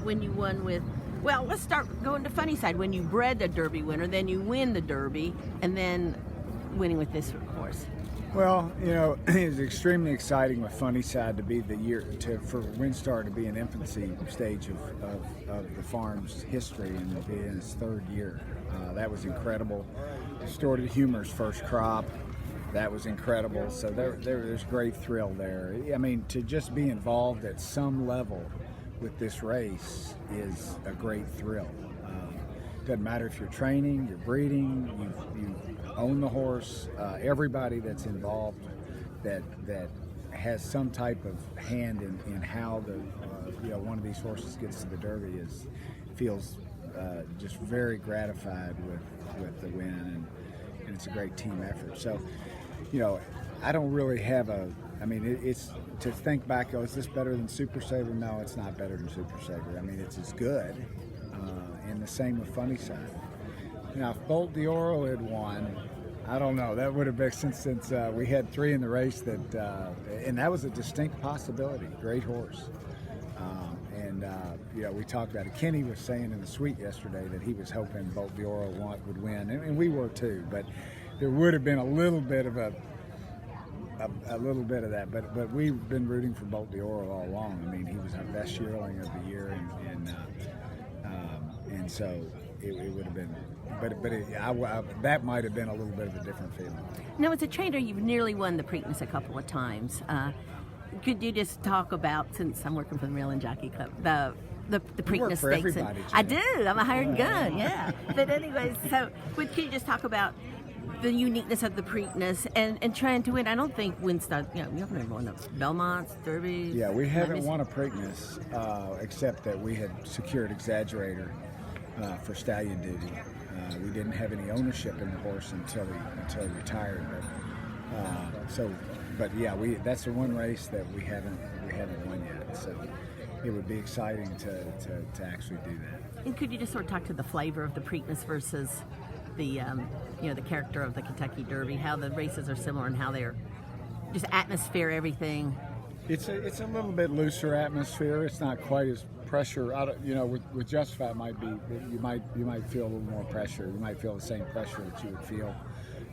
when you won with, well, let's start going to funny side. When you bred the Derby winner, then you win the Derby, and then winning with this horse. Well, you know, it's extremely exciting with Funny Side to be for WinStar to be an infancy stage of the farm's history and to be in its third year. That was incredible. Distorted Humor's first crop, that was incredible. So there's great thrill there. I mean, to just be involved at some level with this race is a great thrill. Doesn't matter if you're training, you're breeding, you own the horse. Everybody that's involved that has some type of hand in how one of these horses gets to the Derby feels just very gratified with the win, and it's a great team effort. So, you know, I don't really have it's to think back, is this better than Super Saver? No, it's not better than Super Saver. I mean, it's as good. And the same with Funny Side. Now, if Bolt d'Oro had won, I don't know. That would have been since we had three in the race and that was a distinct possibility. Great horse. We talked about it. Kenny was saying in the suite yesterday that he was hoping Bolt d'Oro would win, and we were too. But there would have been a little bit of that. But we've been rooting for Bolt d'Oro all along. I mean, he was our best yearling of the year, and so it would have been. But that might have been a little bit of a different feeling. Now, as a trainer, you've nearly won the Preakness a couple of times. Could you just talk about, since I'm working for the Maryland Jockey Club, the Preakness Stakes? I do. I'm a hired gun, yeah. But anyways, so can you just talk about the uniqueness of the Preakness and trying to win? I don't think WinStar, you haven't won the Belmonts, Derby. Yeah, we haven't won a Preakness except that we had secured Exaggerator for stallion duty. We didn't have any ownership in the horse until he retired. But that's the one race that we haven't won yet. So it would be exciting to actually do that. And could you just sort of talk to the flavor of the Preakness versus the the character of the Kentucky Derby, how the races are similar and how they're just atmosphere, everything? It's a little bit looser atmosphere. It's not quite as pressure. With Justify, it might be you might feel a little more pressure. You might feel the same pressure that you would feel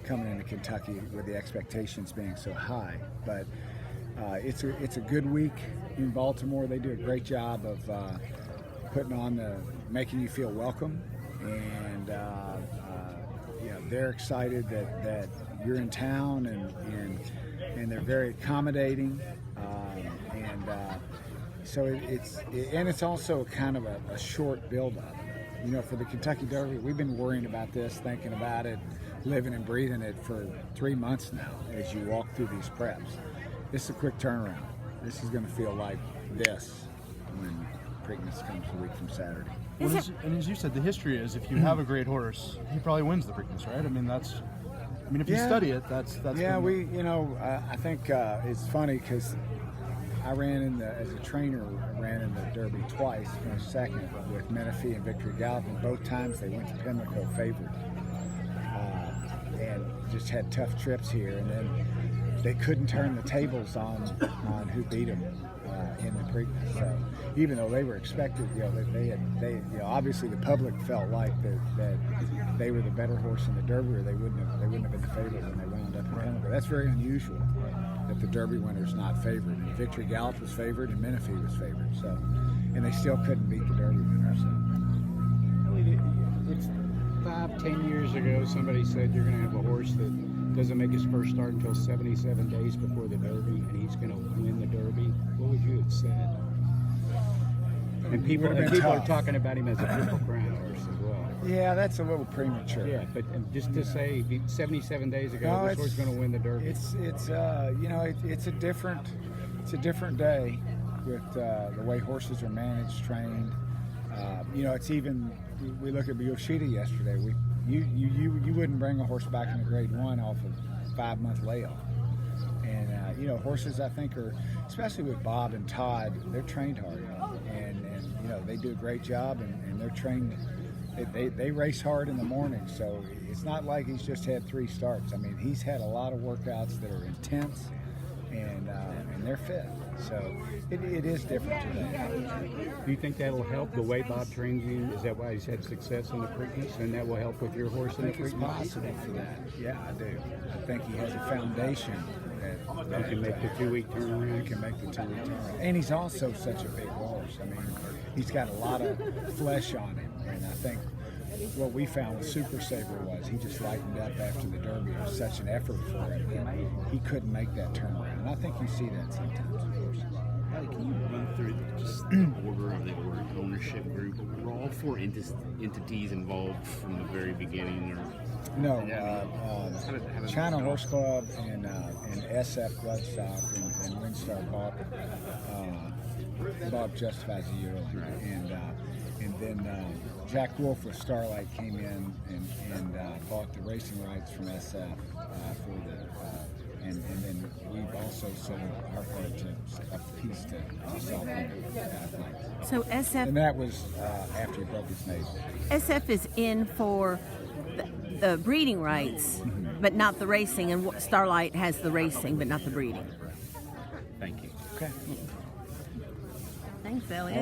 coming into Kentucky with the expectations being so high. But it's a good week in Baltimore. They do a great job of making you feel welcome, and they're excited that you're in town, and they're very accommodating. So it's also kind of a short build-up. For the Kentucky Derby, we've been worrying about this, thinking about it, living and breathing it for 3 months now as you walk through these preps. It's a quick turnaround. This is going to feel like this when Preakness comes a week from Saturday. And as you said, the history is if you have a great horse, he probably wins the Preakness, right? If you study it, that's yeah. I think it's funny because I as a trainer, ran in the Derby twice, finished second with Menifee and Victory Gallop, and both times they went to Pimlico favored, and just had tough trips here, and then they couldn't turn the tables on who beat them in the Preakness. So even though they were expected, obviously the public felt like that they were the better horse in the Derby, or they wouldn't have been the favorite when they wound up in Pimlico. That's very unusual that the Derby winner's not favored. And Victory Gallop was favored, and Menifee was favored. So, and they still couldn't beat the Derby winner. So, it's 5-10 years ago. Somebody said you're going to have a horse that doesn't make his first start until 77 days before the Derby, and he's going to win the Derby. What would you have said? And people are talking about him as a Triple Crown horse as well. Yeah, that's a little premature. Yeah, but just to say 77 days ago, this horse is going to win the Derby. It's a different day with the way horses are managed, trained. It's even, we look at Yoshida yesterday. You wouldn't bring a horse back in a Grade 1 off a 5-month layoff. And horses, I think, are, especially with Bob and Todd, they're trained hard, and they do a great job, and they're trained. They race hard in the morning, so it's not like he's just had 3 starts. I mean, he's had a lot of workouts that are intense, and they're fit. So it is different today. Do you think that'll help the way Bob trains him? Is that why he's had success in the Preakness, and that will help with your horse in I the think it's Preakness? possible for that. Yeah, I do. I think he has a foundation that You can make the 2-week turnaround. He can make the 2-week turnaround. And he's also such a big horse. I mean, he's got a lot of flesh on him. And I think what we found with Super Saver was he just lightened up after the Derby. It was such an effort for him that he couldn't make that turnaround. And I think you see that sometimes with horses. Ellie, can you run through just the order of the ownership group? Were all four entities involved from the very beginning, or No, how did China that Horse Club and SF Bloodstock and WinStar bought Justifies a year later, and then Jack Wolf with Starlight came in and bought the racing rights from SF for the. And then we've also sold our part to a piece to South Africa. So SF And that was after he broke his nose. SF is in for the breeding rights, but not the racing, and Starlight has the racing, but not the breeding. Thank you. Okay. Thanks, Elliott.